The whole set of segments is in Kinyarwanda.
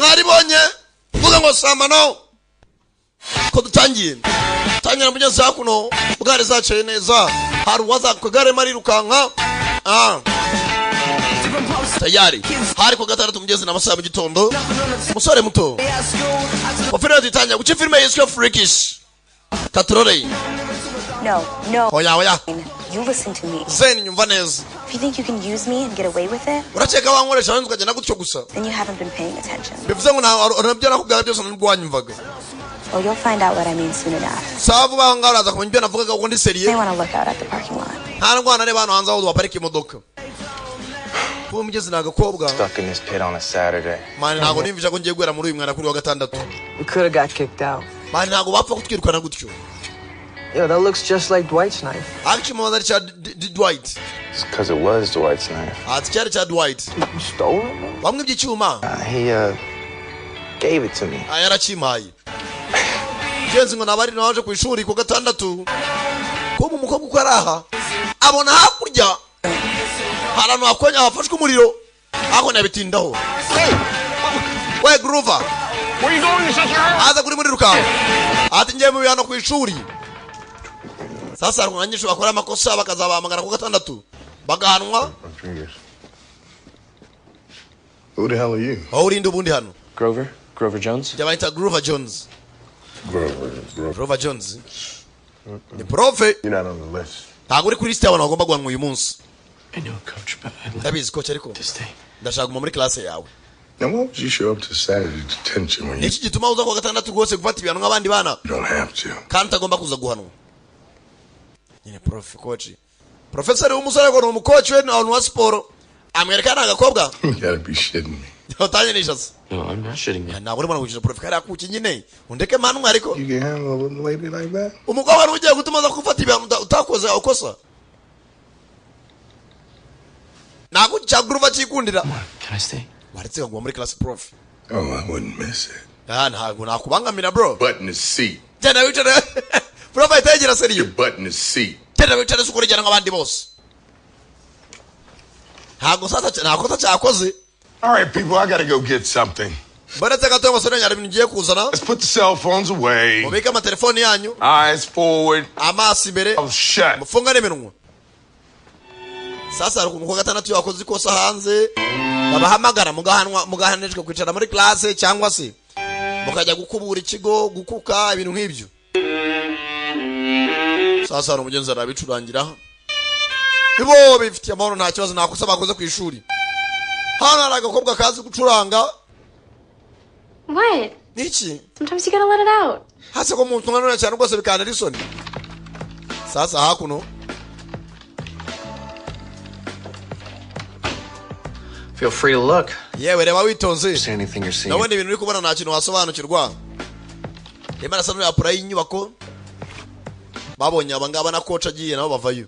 mwaribonye vuga ngo samano ko dutangiye tangira mugeze hakuno bwari zaciye neza hari waza kugare mari rukanka tayari hari ko gatandatu mugeze na masaha mu gitondo musore muto wafira ditanya guci filme yiswe Freakish katurore No. Oya. You listen to me. Zen nyumva neza. If you think you can use me and get away with it, uracheka wankoresha wanzu kagenda gutyo gusa. Then you haven't been paying attention. Bivuze ngo nabyo nakubwira byose nubwo wanyumvaga. Well, you'll find out what I mean soon enough. Savu bangaraza kumenya ibyo navugaga ngo ndi seriye. They want to look out at the parking lot. Nta ngwana reba hano hanze aho baparika imodoka. Kuba mugeze nagakobwa. Stuck in this pit on a Saturday. Mani ntago nimvije ko ngiye gwera muri uyu mwana kuri wa gatandatu. We could have got kicked out. Mani ntago bapfa kutwirukana gutyo. Yo, that looks just like Dwight's knife. Actually, mother Dwight. It's because it was Dwight's knife. It's cyari Dwight. You stole it? Bamwe by'icyuma. He gave it to me. Yarachimaye. Jenzi ngo nabari naje ku ishuri ku gatandatu. Ko mu mukobwa uko araha. Abona hakurya. Harano akonya hafashwe umuriro. Ako nabitindaho. We Grover. Where you going, such a Aza kuri muri rukaho. Ati ngiye mu bihano ku ishuri. Sasa arwanyisho bakora amakosa bakazabahamagara ku gatandatu bagahanwa. Who the hell are you? Urinde ubundi hano. Grover Jones. Jabaita Grover Jones. Grover Jones. Ni profe. You're not on the list. Ntago uri kuri list y'abantu bagomba guhanwa uyu munsi. I know, coach, but Ndabizi coach ariko. Ndashaka guma muri class yawe. Now why would you show up to Saturday detention when you Iki gituma uza ku gatandatu rwose gufata ibihano nk'abandi bana. don't have to? Kandi utagomba kuza guhanwa. Nyine prof coach. Professor w'umusore ngo umucoach we n'abantu wa sport. Amerikana agakobwa. You gotta be shitting me. Utanye nishatse. no, I'm not shitting you. Ntabwo urimo gukina prof kare akuki nyine. Undeke manu ariko. You can handle a little lady like that? Umugabo ugiye gutuma za gufata ibihano utakoze ukosa. Nago cyagruva cyikundira. Can I stay? Waritse ngo muri class prof. Oh, I wouldn't miss it. Ntago nakubangamira bro. Button the seat. Tena wicara. Prof itegera seriyo. Your button the seat. Tena wicara sukurejana nk'abandi bose. Ntago sasa ntakosa cyakoze. All right, people, I gotta go get something. Baretse gato basore nyari ibintu ngiye kuzana. Let's put the cell phones away. Mubika amatelefoni yanyu. Eyes forward. Amaso imbere. Shut. Mufunga n'iminwa. Sasa ku gatandatu yakoze ikosa hanze. Babahamagara mugahanijwe kwicara muri classe cyangwa se mukajya gukubura ikigo gukuka ibintu nk'ibyo. Sasa no mugenzi arabicurangira. Ibo bifitiye amahoro nta kibazo nakosa bakoze ku ishuri. Hano hari agakobwa kazi gucuranga. What? Niki? Sometimes you gotta let it out. Hase ko muntu nganone cyane rwose bikanira isoni. Sasa hakuno. Feel free to look. Yewe reba witonze. See anything you're seeing? Nabone ibintu uri kubona nta kintu wasobanukirwa. Imana sanu ya pura y'inyubako. Babonye abangaba na coach agiye nabo bavayo.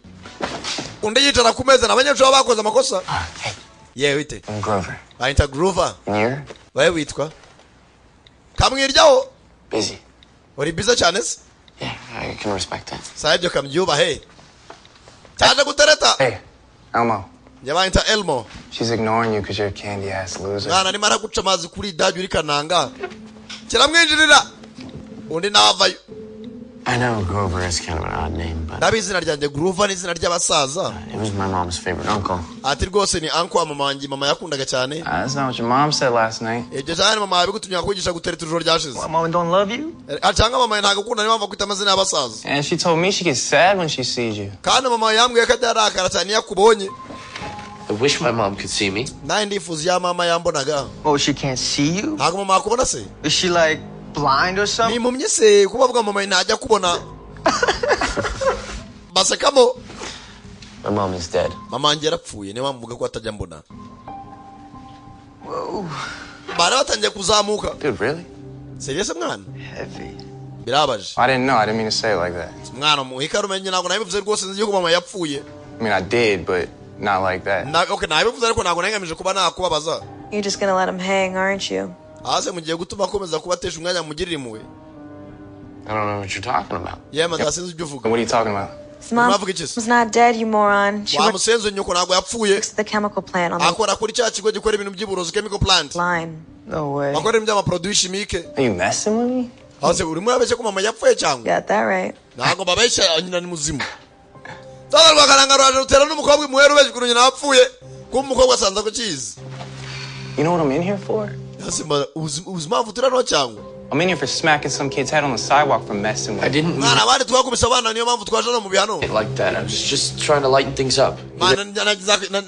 Undi yicara ku meza n'abanyeshuri bakoze amakosa. Hey. Yewe ite. I'm Grover. Ainta Grover. Here? Wewe witwa? Kamwiryaho. Busy. Uri busy cyane se? Yeah, I can respect that. Saibyo kamyuba he. Cyane gutereta. Hey, Elmo. Yabainta Elmo. She's ignoring you because you're a candy ass loser. Mwana ni mara guca amazi kuri daju uri kananga. Kiramwinjirira. Undi navayo. I know Grover is kind of an odd name, but Ndabizi naryanjye Grover ni izina ry'abasaza. it was my mom's favorite uncle. Ati rwose ni uncle wa mama wanjye mama yakundaga cyane. That's not what your mom said last night. Ibyo cyane mama yabigutumye kwigisha gutereta ijoro ryashize. My mom don't love you? Cyangwa mama ntago akunda niyo kwita amazina y'abasaza. And she told me she gets sad when she sees you. Kandi mama yambwiye ko atarakara cyane yakubonye. I wish my mom could see me. Naye ndifuza ya mama yambonaga. Oh, she can't see you? Ntago mama akubona se? Is she like blind or something? Impumye se kuba bwa mama ntajya kubona. Basekamo. My mom is dead. Mama wanjye yarapfuye niyo mvuga ko atajya mbona. Whoa. Bara batangiye kuzamuka. Dude, really? Serious mwana? Heavy. Birabaje. I didn't know. I didn't mean to say it like that. Mwana muhika rumenye ntago nabivuze rwose nzi ko mama yapfuye. I mean, I did, but not like that. Okay, nabivuze ariko ntago nangamije kuba nakubabaza. You're just gonna let him hang, aren't you? Ase mugiye gutuma akomeza kubatesha umwanya mugirira impuhwe. I don't know what you're talking about. Yema ndasinze ibyo What uvuga. are you talking about? Mom's not dead, you moron. She works wamusenze nyoko ntabwo yapfuye at the chemical plant on the akora kuri cya kigo gikora ibintu by'uburozi chemical plant line. No way. bakora ibintu by'amaproduit chimique Are you messing with me? hose urimo urabeshya ko mama yapfuye cyangwa Got that right. ntabwo babeshya nyina ni muzimu sasa rwakaranga rwaje rutera n'umukobwa imuhera ubeshya ukuntu nyina yapfuye kuba umukobwa asanze ko kizi. You know what I'm in here for? uzi mpamvu turi hano cyangwa I'm in here for smacking some kid's head on the sidewalk for messing with I me. didn't mean mwana abandi twakubise abana niyo mpamvu twaje no mu bihano it like that. I was just trying to lighten things up. mana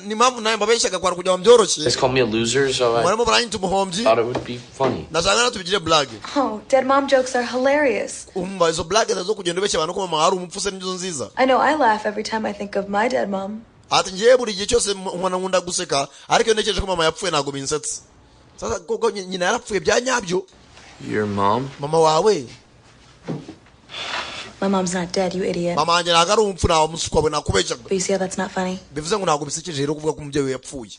ni mpamvu nawe mbabeshyaga kwara kugira ngo byoroshye Just called me a loser, so I mwarimo baranyita umuhombyi thought it would be funny. ndashaka no tubigire blague Oh, dead mom jokes are hilarious. umva izo blague nazo kugenda ubeshya abantu ko mama hari umupfuse n'inzo nziza I know I laugh every time I think of my dead mom. ati ngiye buri gihe cyose nkunda nkunda guseka ariko iyo ntekereje ko mama yapfuye ntabwo binsetsa sasa koko nyina yarapfuye bya nyabyo Your mom? mama wawe My mom's not dead, you idiot. mama wanjye ntabwo ari umupfu nawe musukwa we nakubeshyaga But you see how that's not funny? bivuze ngo ntabwo bisekeje rero kuvuga ko umubyeyi we yapfuye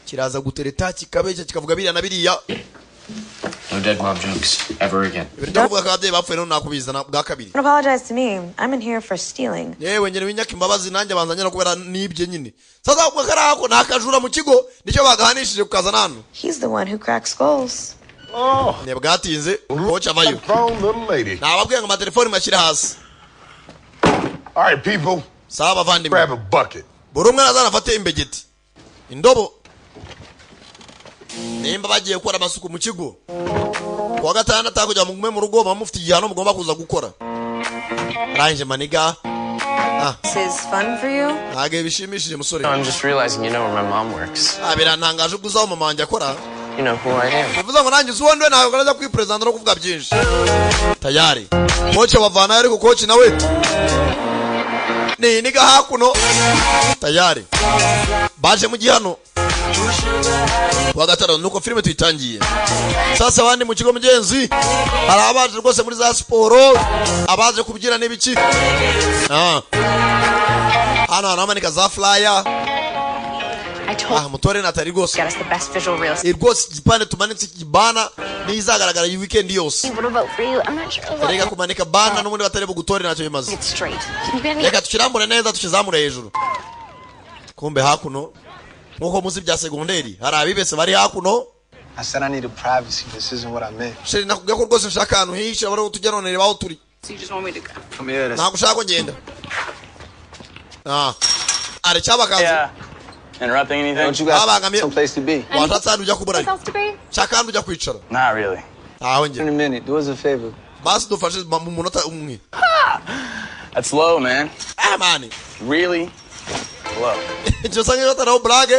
kiraza gutereta kikabeshya kikavuga biriya na biriya No dead mom jokes ever again. ibintu byo kuvuga ko ababyeyi bapfuye none nakubizana bwa kabiri Don't apologize to me. I'm in here for stealing. yewe nyine winyaka imbabazi nanjye banza nyine kubera nibye nyine sasa kuvuga ko ari ako ni akajura mu kigo nicyo bagahanishije kukazana hano He's the one who cracks skulls. Oh, ntibwatinze koci avayo grown little lady. nababwiye ngo amatelefoni mashyire hasi All right, people, sawa abavandimwe grab a bucket. buri umwe azana afate imbegeti indobo nimba bagiye gukora amasuku mu kigo kuwa gatandatu kugira ngo mugume mu rugo muba mufite igihano mugomba kuza gukora arangije maniga This is fun for you? ntabwo bishimishije musore I'm just realizing you know where my mom works. birantangaje ubwo uzaho mama wanjye akora You know who I am. bivuze ngo nanjye uzi uwo ndiwe ntabwo najya kwiperezanta no kuvuga byinshi tayari koci bavanayo ariko koci nawe ni niga hakuno tayari baje mu gihano kuwa gatandatu nuko filime tuyitangiye sasa abandi mu kigo mugenzi hari abaje rwose muri za siporo abaje kubyina n'ibiki hano haramanika za flyer I told mutore natari rwose got us the best visual real estate. rwose igipande tumanitse ikibana nizagaragara iyi weekend yose What about for you? I'm not sure. reka kumanika bana n'ubundi batari bugutore ntacyo bimaze It's straight. Can you get me? reka tukirambure neza tukizamure hejuru kumbe hakuno nkuko muzi bya segonderi hari abibese bari hakuno I said I needed privacy. This isn't what I meant. sheri nakubwiye ko rwose nshaka ahantu hihishe bari tujya none reba aho turi So you just want me to go? Come here. That's ntabwo ushaka ko ngenda ari cyabakazi Interrupting anything? Don't you got Abangamiye. some place to be? washatse ahantu ujya kuburanya Else to be? shaka ahantu ujya kwicara Not really. aho In ngenda a minute. Do us a favor. basi dufashe mu munota umwe That's low, man. mani Really low. icyo usanga iyo bataraho burage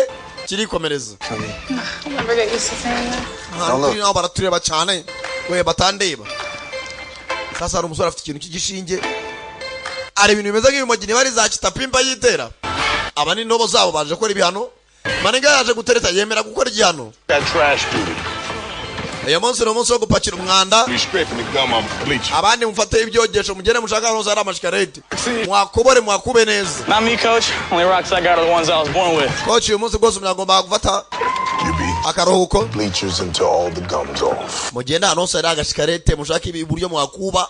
kirikomereza I'll never get used to saying that. ahantu turi naho baratureba cyane we batandeba sasa hari umusore afite ikintu cy'igishinge ari ibintu bimeze nk'ibimogini bari za kitapimpa yitera aba ni indobo zabo baje gukora ibihano maniga yaje gutereta yemera gukora igihano Got trash duty. uyu munsi ni umunsi wo gupakira umwanda Be scraping the gum on the bleacher. abandi mufate ibyogesho mugende mushaka ahantu hose hari amashikarete mwakubore mwakube neza Not me, coach. Only rocks I got are the ones I was born with. koci uyu munsi rwose mwagomba gufata QB, akaruhuko bleachers until all the gum's off. mugende ahantu hose hari agashikarete mushake iburyo mwakuba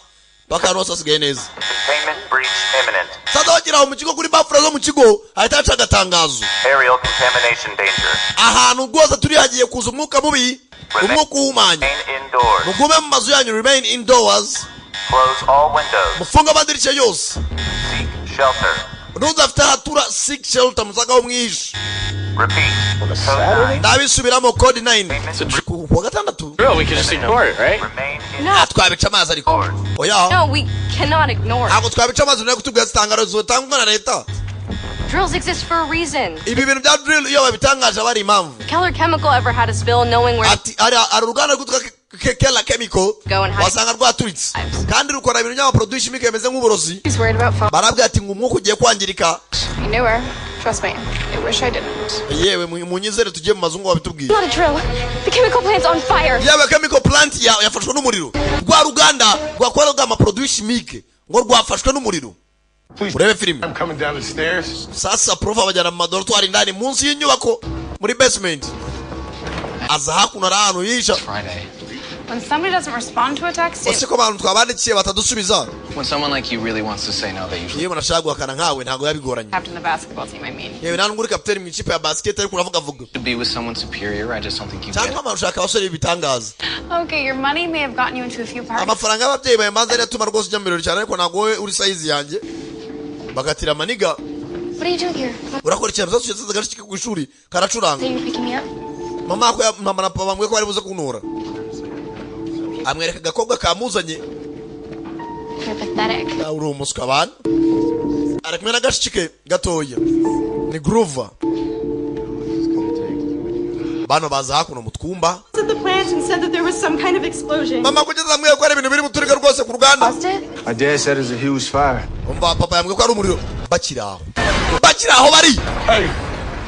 paka ahantu hose hasigaye neza Containment breach imminent. sasa wagira aho mu kigo kuri bafura zo mu kigo hahita haca agatangazo Aerial contamination danger. ahantu rwose turi hagiye kuza umwuka mubi umwuka uhumanya Remain indoors. mugume mu mazu yanyu remain indoors Close all windows. mufunge amadirishya yose Seek shelter. ntuzafite ahatura seek shelter musagaho mwihishe Repeat. Code 9. ndabisubiramo code 9 kuwa gatandatu Bro, we can just ignore it, right? Remain twabica amazi ariko oya No, we cannot ignore. ntabwo twabica amazi nayo kutubwira zitangaro zitangwa na leta Drills exist for a reason. ibi bintu bya drill iyo babitangaje aba ari impamvu Keller Chemical ever had a spill knowing where ati hari uruganda rwitwa Keller Chemical Go and hide. wasanga rwaturitse kandi rukora ibintu by'amaproduit chimique bimeze nk'uburozi he's worried about phone. barabwira ati ngo umwuka ugiye kwangirika I knew her. Trust me. I wish I didn't. yewe munyizere tugiye mu mazungu babitubwiye Not a drill. The chemical plant's on fire. yewe chemical plant yafashwe n'umuriro rwa ruganda rwakoraga amaproduit chimique ngo rwafashwe n'umuriro Please, urebe filime I'm coming down the stairs. sasa prof abajyana mu madorotwari indani munsi y'inyubako muri basement aza hakuno ari ahantu yisha Friday. When somebody doesn't respond to a text, ose ko abantu twabandikiye batadusubiza. When someone like you really wants to say no, they usually Iyo munashaka guhakana nkawe ntago yabigoranye. captain of the basketball team, I mean. Yewe nani nguri captain mu ikipe ya basket ariko uravuga vuga. to be with someone superior. I just don't think you get Cyangwa it. amushaka abasore bitangaza. Okay, your money may have gotten you into a few parties. Amafaranga y'ababyeyi bawe maze yatuma rwose ujya mbere cyane ariko ntago wowe uri size yanjye. Bagatira maniga. What are you doing here? Urakora ikintu cyose cyose gashike ku ishuri karacuranga. So you're picking me up? Mama na papa bamwe ko bari buze kunura. Amwereka gakobwa kamuzanye. You're pathetic. Uri umuswa bana. Arakumwe na gashike gatoya. Ni Groover. Bano baza hakuno mutwumba. At the plant and said that there was some kind of explosion. Mama kugeza amwe ko ari ibintu biri muturika rwose ku ruganda. My dad said it's a huge fire. Umva papa yambwe ko ari umuriro. Bakiraho. Bakiraho bari. Hey,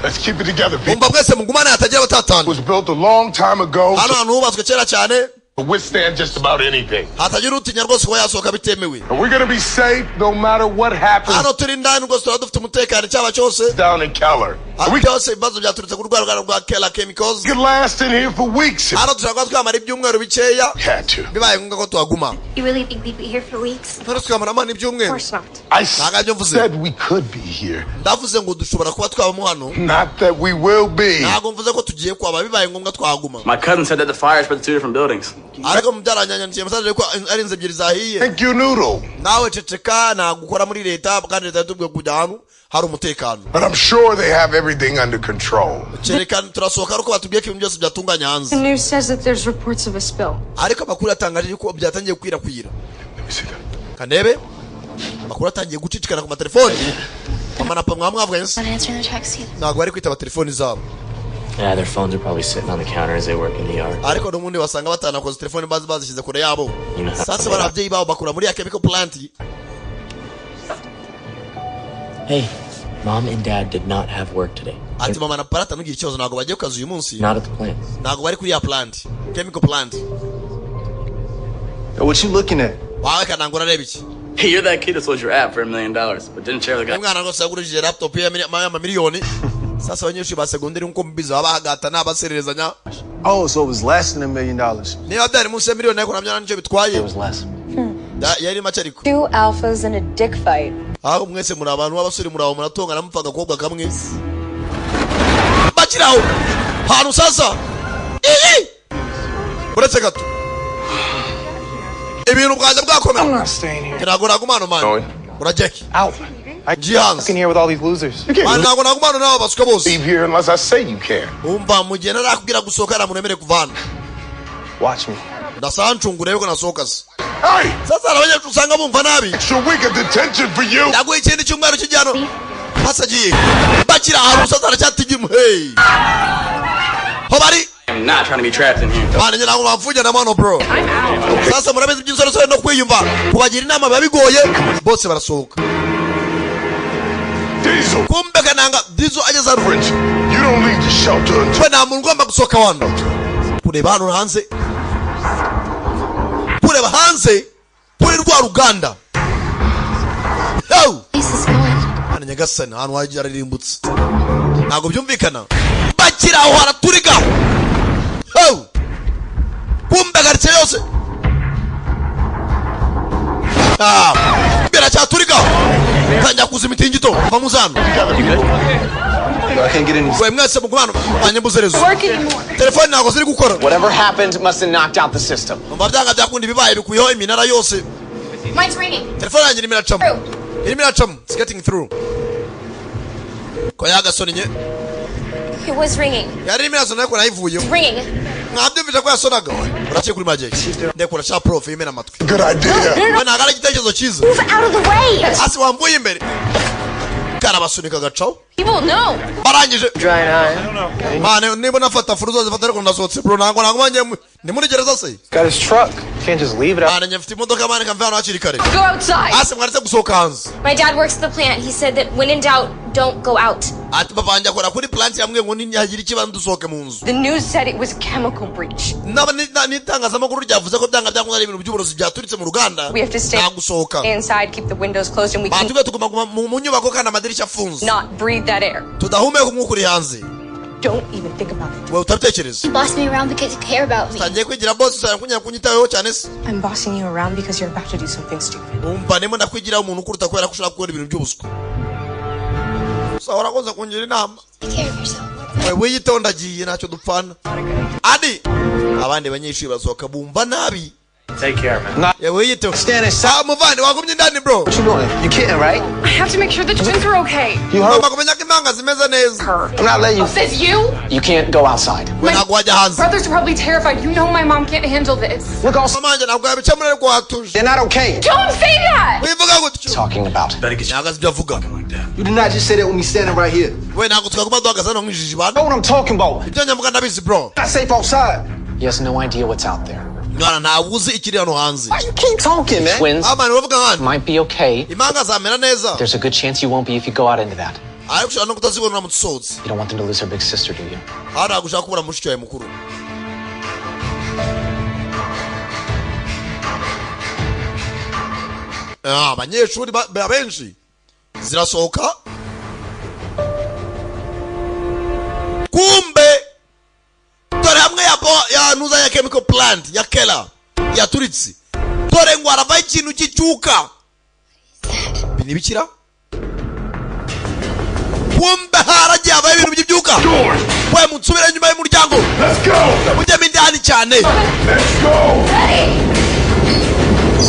let's keep it together, people. Umva mwese mugumane hatagira batatana. It was built a long time ago Hano hantu hubatswe kera cyane. to withstand just about anything. Hatagira utinya rwose ko yasohoka bitemewe. And we're gonna be safe no matter what happens Hano turi ndani rwose tuba dufite umutekano cyaba cyose. down in Keller. We cyose ibibazo byaturutse ku rwego rwa Keller Chemicals. We could last in here for weeks. Hano dushaka twamara ibyumweru bikeya. Had to. Bibaye ngombwa ko tuhaguma. You really think we'd be here for weeks? Hano twamara amana ibyumweru. Of course not. I Ntabwo mvuze. said we could be here. Ndavuze ngo dushobora kuba twabamo hano. Not that we will be. Ntabwo mvuze ko tugiye kwaba bibaye ngombwa twahaguma. My cousin said that the fire spread to 2 different buildings. Ariko mubyaranyanyaniye message ko ari inzu ebyiri zahiye. Thank you, Noodle. Nawe ceceka nagukora muri leta kandi leta yatubwiye kujya ahantu hari umutekano. But I'm sure they have everything under control. Cerekana turasohoka ariko batubwiye ko ibintu byose byatunganya hanze. The news says that there's reports of a spill. Ariko amakuru yatangaje ko byatangiye kwirakwira. Let me see that. Kanebe amakuru atangiye gucicikana ku matelefoni. Mama na papa mwavuganye se? Not answering the text either. Ntabwo bari kwitaba telefoni zabo. Yeah, their phones are probably sitting on the counter as they work in the yard. Ariko n'umundi wasanga batanakoze telefoni bazishyize kure yabo. You know, Sasa bari ababyeyi babo bakura muri ya chemical plant. Hey, Mom and Dad did not have work today. Ati mama na papa atanugira ikibazo ntabwo bagiye ku kazi uyu munsi. Not at the plant. Ntabwo bari kuri ya plant. Chemical plant. Yo, what you looking at? Wawe kanangura reba iki? Hey, you're that kid that sold your app for $1 million, but didn't share the guy. Umwana rwose yagurishije laptop ya miliyoni. Sasa abanyeshuri ba segonderi nkuko mbizi babahagata n'abasererezanya. Oh, so it was less than $1 million. Niba byari munsi ya miliyoni ariko nabyo nicyo bitwaye. It was less. Yari make ariko. 2 alphas in a dick fight. Aho mwese muri abantu b'abasore muri abo muratongana mupfa agakobwa kamwe. Bakiraho. Hano sasa. Uretse gato. Ibintu bwaje bwakomera. I'm not staying here. Ntabwo nagumano man. Urajeki. Out. I Jihans. in here with all these losers. Man ntabwo nagumano nawe basuka bose. Leave here unless I say you can. Umva mugihe narakubwira gusohoka namunemere kuvana. Watch me. Ndasancungure yuko nasohoka se. Hey! Sasa abanyeshuri usanga bumva nabi. Extra week of detention for you. Ndaguye ikindi cyumweru kijyano. Pasagiye. Bakira ahantu sasa aracyatigimu. Hey. Hobari. I'm not trying to be trapped in here. Bana nyina ngumvuja na mano bro. Sasa murabizi by'insorosore no kwiyumva. Kubagira inama babigoye. Bose barasohoka. Diesel. Kumbe kananga Diesel ageza rufu. French, you don't leave the shelter until Twe nta muntu ugomba gusohoka wano. Kureba hano hanze. Kureba hanze. Kuri rwa ruganda. Yo! This is going. Hano nyagasani hano waje aririmbutse. Ntabwo byumvikana. Bakira aho haraturiga. Yo! Kumbe garice yose. Biracyaturika. Kanja kuza imitingito bamuzano. I can't get any. Wewe mwese mugumano anyembuzerezo. Telefone ntago ziri gukora. Whatever happened must have knocked out the system. Mbabyanga byakundi bibaye bikuyeho iminara yose. Mine's ringing. Telefone yanjye irimo iracamo. Irimo iracamo. It's getting through. Ko yagasoni nye. It was ringing. Yari irimo irazona ariko nayivuyeho. It's ringing. Mwabyumvise ko yasonaga. Uraciye kuri magic. Ndekora cha prof imena amatwi. good idea. Wewe nagara igitekerezo cyiza. Move out of the way. Asi wambuye imbere. Karabasunika gacaho. People know. Barangije. Dry eye. Mane niba nafata furuzo zifata ariko ndasohotse bro ntango nangumanye ni muri gereza se. Got his truck. Can't just leave it out. Mane nyafite imodoka mane kamva hano hakiri kare. Go outside. Ase mwaretse gusohoka hanze. My dad works at the plant. He said that when in doubt, don't go out. Ati bavanja kora kuri plant yamwe ngo nini hagira ikibanza dusohoke mu nzu. The news said it was a chemical breach. Naba nitangazamakuru ryavuze ko byanga byakunze ari ibintu by'uburozi byaturitse mu ruganda. We have to stay gusohoka. inside, keep the windows closed, and we Bantu can be tuguma mu nyubako kandi amadirishya afunze. not breathe that air. Tudahumeka umwuka uri hanze. Don't even think about it. Well, utatekereza. You boss me around because you care about me. Tangiye kwigira boss cyane kunyitaho cyane se. I'm bossing you around because you're about to do something stupid. Umva nemo ndakwigira umuntu ukuruta kwera kushaka gukora ibintu by'ubuswa. Sawara koza kungira inama. Take care of yourself. Wewe yitondagiye ntacyo dupfana. Adi abandi banyeshuri basohoka bumva nabi. Take care, man. Wewe yito. Stand aside. Muvandi wagumye ndani bro. What you doing? You kidding, right? I have to make sure the twins are okay. You heard? Mama kumenya kimanga zimeza neza. I'm not letting you. Says you? You can't go outside. Wenagwaja hanze. Brothers are probably terrified. You know my mom can't handle this. Look also. Mama nagwa bicamura ko hatuje. They're not okay. Don't say that! Wivuga gutyo. Talking about. Nyagazi byavuga. You did not just say that when we standing right here. We nago tukakuba duhagaze no nkijiji bana. Know what I'm talking about. Ibyo nyamuga ndabizi bro. Not safe outside. He has no idea what's out there. Mwana ntabuze ikiri hano hanze. Why you keep talking, man? Twins Amani uvuga ngani? might be okay. Imanga zamera neza. There's a good chance you won't be if you go out into that. Ariko ushaka no kutazibona mu tsozi. You don't want them to lose their big sister, do you? Hara gushaka kubura mushiki wawe mukuru. Abanyeshuri benshi zirasohoka. Kumbe dore hamwe ya nuza ya chemical plant ya Kela ya turitsi. Dore ngo arava ikintu kicyuka. Binibikira? Kumbe haragiye abaye ibintu by'ibyuka. We mutsubire nyuma y'umuryango. Let's go. Mujye mindani cyane. Let's go.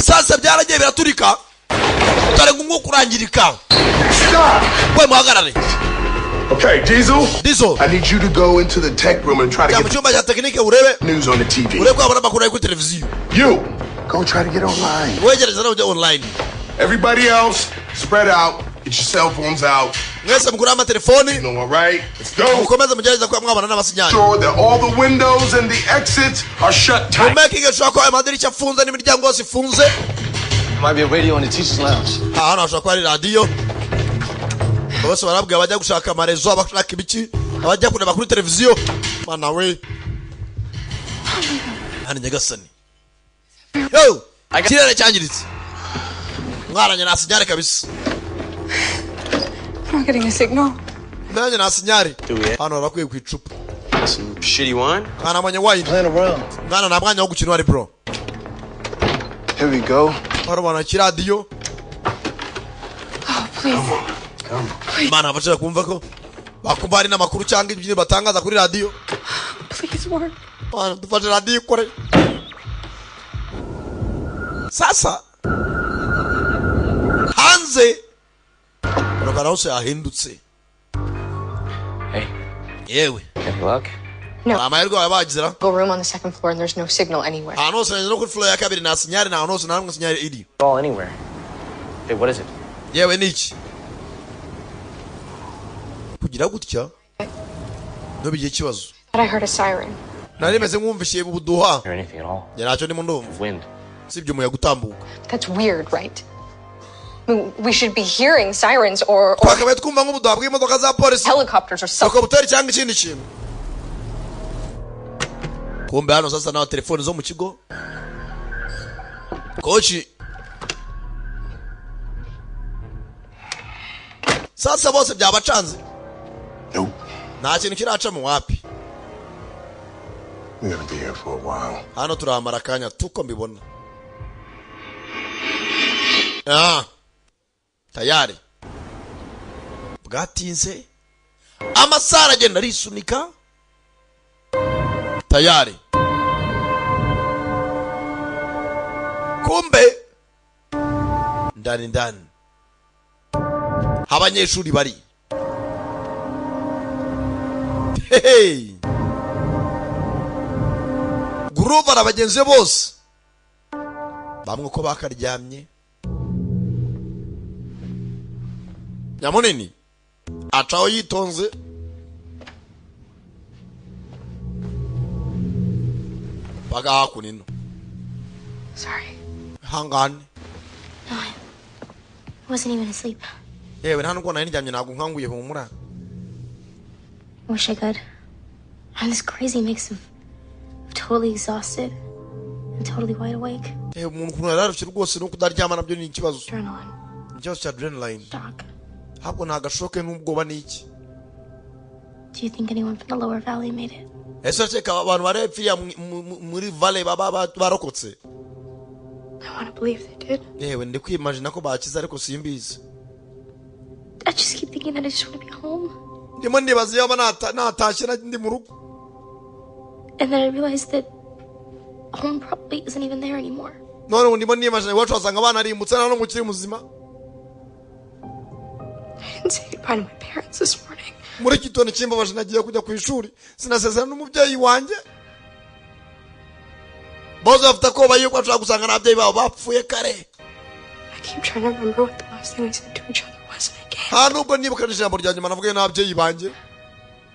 Sasa byaragiye biraturika. Dore ngo umwuka urangirika. Stop. We muhagarare. Okay, Diesel. Diesel. I need you to go into the tech room and try to Mu get cyumba cya tekinike urebe. news on the TV. Urebe abana bakuru kuri televiziyo. You go try to get online. Wegereza na ujya online. Everybody else, spread out. Get your cell phones out. Mwese mukura ama telefoni. You know, all right? Let's go. Mukomeze mugereza kwa mwabana n'abasinyanye. Sure that all the windows and the exits are shut tight. Making sure ko amadirishya afunze n'imiryango yose ifunze. Might be a radio in the teacher's lounge. Hano hashobora kuba ari radio. Bose barabwira abajya gushaka amarezo abashaka ibiki abajya kureba kuri televiziyo. Mana we. Hani nyagasani. Yo! Kirere cyangiritse. Mwaranye na sinyare kabisa. I'm not getting a signal. Mwaranye na sinyare. Do Hano bakwiye ku icupa. Some shitty wine? Kana manye wine. Playing around. Mwana na mwanya wo gukina ari bro. Here we go. Barabona kiradiyo. Oh, please. Mana bashaka kumva ko bakumva hari n'amakuru cyangwa ibyo batangaza kuri radio. Please work. Mana dufashe radio kore. Sasa hanze urabona hose ahindutse. Hey, Yewe. good luck. No. Amahirwe abagizira. Go room on the second floor and there's no signal anywhere. Hano hose no kuri floor ya kabiri na sinyari na hano hose nta sinyari iri. All anywhere. Hey, what is it? Yewe niki? Kugira gutya no bigiye kibazo. But I heard a siren. Nari meze nkumvishiye buduha. Or anything at all? Nyiracho ndimo ndumva. Wind. Sibyo umuyaga utambuka. That's weird, right? I mean, we should be hearing sirens or Twakabaye twumva nk'ubuduha bw'imodoka za polisi. helicopters or something. Ukabutari cyangwa ikindi kintu. Kumbe hano sasa na telefone zo mu kigo. Kochi. Sasa bose byabacanze. Nope. Nta kintu kiraca mu wapi. We're gonna be here for a while. Hano turamara kanya tuko mbibona. Tayari. Bwatinze. Amasara agenda arisunika. Tayari. Kumbe ndani abanyeshuri bari. Hey. Groove arabagenze bose. Bamwe ko bakaryamye. Nyamunini acaho yitonze. Baga hakunino. Sorry. Hangane. No, I wasn't even asleep. Yewe nta nubwo nari ndyamye ntabwo nkanguye humura. Wish I could. I'm this crazy mix of totally exhausted and totally wide awake. Umuntu kuno yararufye rwose no kudaryama nabyo ni ikibazo. Adrenaline. Ikibazo cya adrenaline. Shock. Habwo nta gashoke n'ubwoba niki. Do you think anyone from the lower valley made it? ese cheka abantu bari hepfiriya muri valley barokotse. I want to believe they did. Yewe ndi kwimagine ko bakiza ariko simbizi. I just keep thinking that I just want to be home. Ndimo ndibaza yaba natashye ndi mu rugo. And then I realized that home probably isn't even there anymore. None ndimo nimagine iwacu wasanga abana ari imutse no mukiri muzima. I didn't say goodbye to my parents this morning. Muri kitone kimbabaje nagiye kujya ku ishuri sinasezerana n'umubyeyi wanjye. Bozo afite ko bayiko ashaka gusanga n'ababyeyi babo bapfuye kare. I keep trying to remember what the last thing we said to each other was and I can't. Ha nubwo nibuka ijambo ryanjye manavuga n'ababyeyi banjye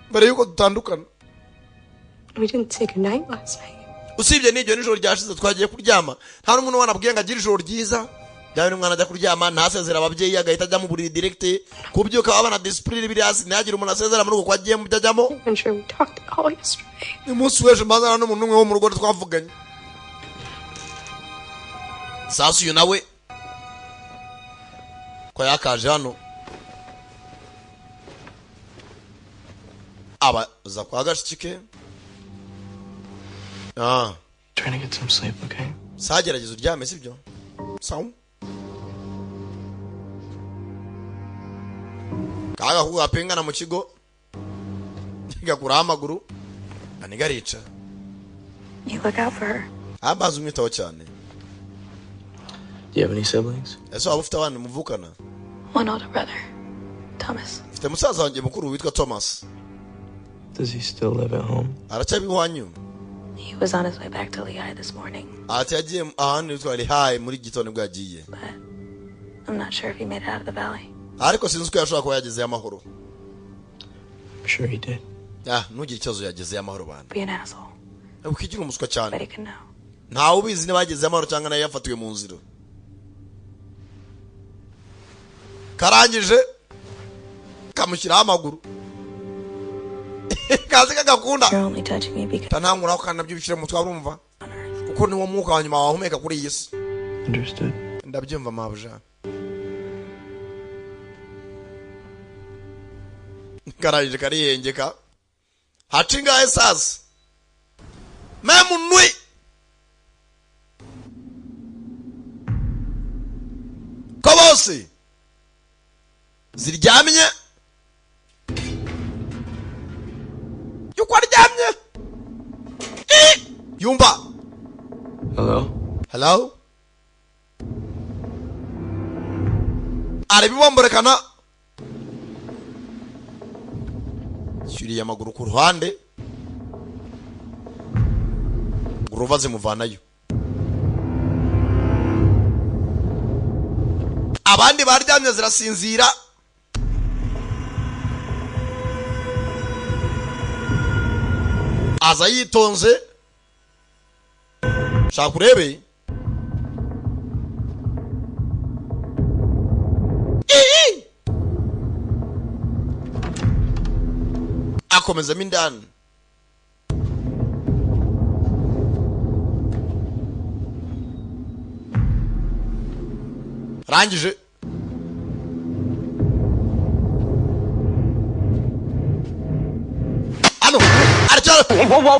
mbere yuko dutandukana. We didn't say goodnight last night. Usibye n'ijyo nijoro ryashize twagiye kuryama nta n'umuntu wanabwiye ngo agire ijoro ryiza. Byawe n'umwana ajya kuryama ntasezera ababyeyi agahita ajya mu buriri direct kubyuka abana discipline biri hasi ntihagire umuntu asezera muri uko kwagiye mu byajyamo. I'm sure we talked all yesterday. Umunsi w'ejo mbazana n'umuntu umwe wo mu rugo twavuganye. Sasa uyu nawe ko yakaje hano aba za kwa gashike. Trying to get some sleep, okay? Sagerageza uryame sibyo? Sawa. Kaga kuga pengana mu kigo. Ngakura amaguru. Anigarica. You look out for her. Abaza umwitaho cyane. Do you have any siblings? Ese waba ufite abana muvukana? One older brother, Thomas. Mfite musaza wanjye mukuru witwa Thomas. Does he still live at home? Aracyabi iwanyu? He was on his way back to Lehigh this morning. Ati yagiye ahantu witwa Lehigh muri gitondo bwo yagiye. But I'm not sure if he made it out of the valley. Ariko sinzi ko yashobora kuba yageze amahoro. I'm sure he did. Ntugire ikibazo yageze amahoro bana. Be an asshole. Ukigira umuswa cyane. But he can know. Ntawe ubizi niba yageze amahoro cyangwa nayo yafatiwe mu nzira. Karangije kamushyiraho amaguru. Kazi kagakunda. You're only touching me because Tanangura ko kanabyo bishire mu twarumva. Kuko ni wo mwuka wanyuma wahumeka kuri iyi si. Understood. Ndabyumva mabuja. Karangije kariyengeka. Hacinga esas. Memu nui. Kobosi. Ziryamye. Yuko aryamye. Yumva. Hello? Hello? Arabibomborekana. Shiriye amaguru ku ruhande. Guruva zimuvanayo. Abandi baryamye zirasinzira. Aza yitonze. Shakurebe. Akomeza mindani. Rangije. Ano. Hey, whoa.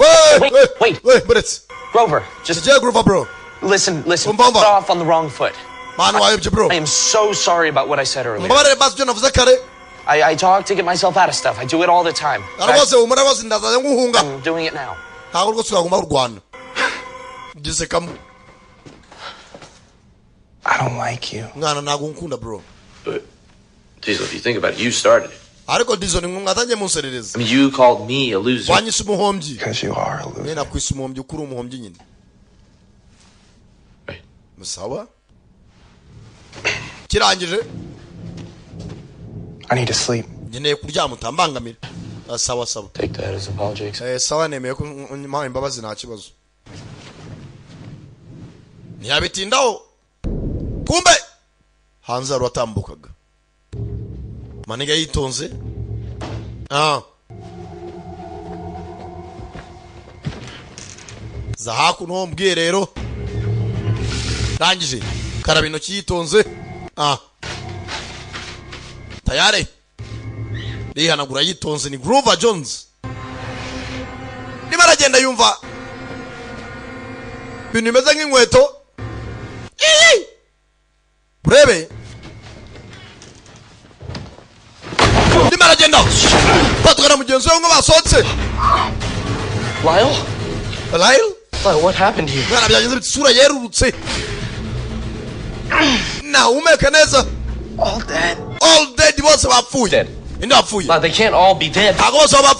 Wait. But it's Grover, just Grover, bro. Listen. Umva. Got off on the wrong foot. Manu wayobye, bro. I am so sorry about what I said earlier. Mbabarire basi byo navuze kare. I talk to get myself out of stuff. I do it all the time. Arabose umura bose ndaza nguhunga. I'm doing it now. Ntabwo rwo twaguma urwana. Gise kamu. I don't like you. Mwana ntabwo nkunda, bro. But Diesel, if you think about it, you started it. Ariko Diesel ni mwatangiye munserereza. I mean, you called me a loser. Wanyise umuhombyi. Because you are a loser. Nena kwise umuhombyi ukuri umuhombyi nyine. Musawa? Kirangije? I need to sleep. Ngeneye kuryama utambangamira. Sawa. Take that as apologies. Sawa nemeye ko mpaye imbabazi nta kibazo. Ntiyabitindaho. Kumbe hanze aratambukaga. Maniga yitonze. Zahaku no mbwirero. Rangije. Karaba intoki yitonze. Tayare. rihanagura yitonze. Ni Grover Jones. Niba aragenda yumva ibintu bimeze nk'inkweto. Burebe niba aragenda batwara mugenzi we ngo basohotse. Lyle? Lyle? What happened here? Mwana byagenze bitsura yerurutse. Na umeka neza. All dead. All dead bose bapfuye. Dead. Indi bapfuye. They can't all be dead. Ago bose bapfuye.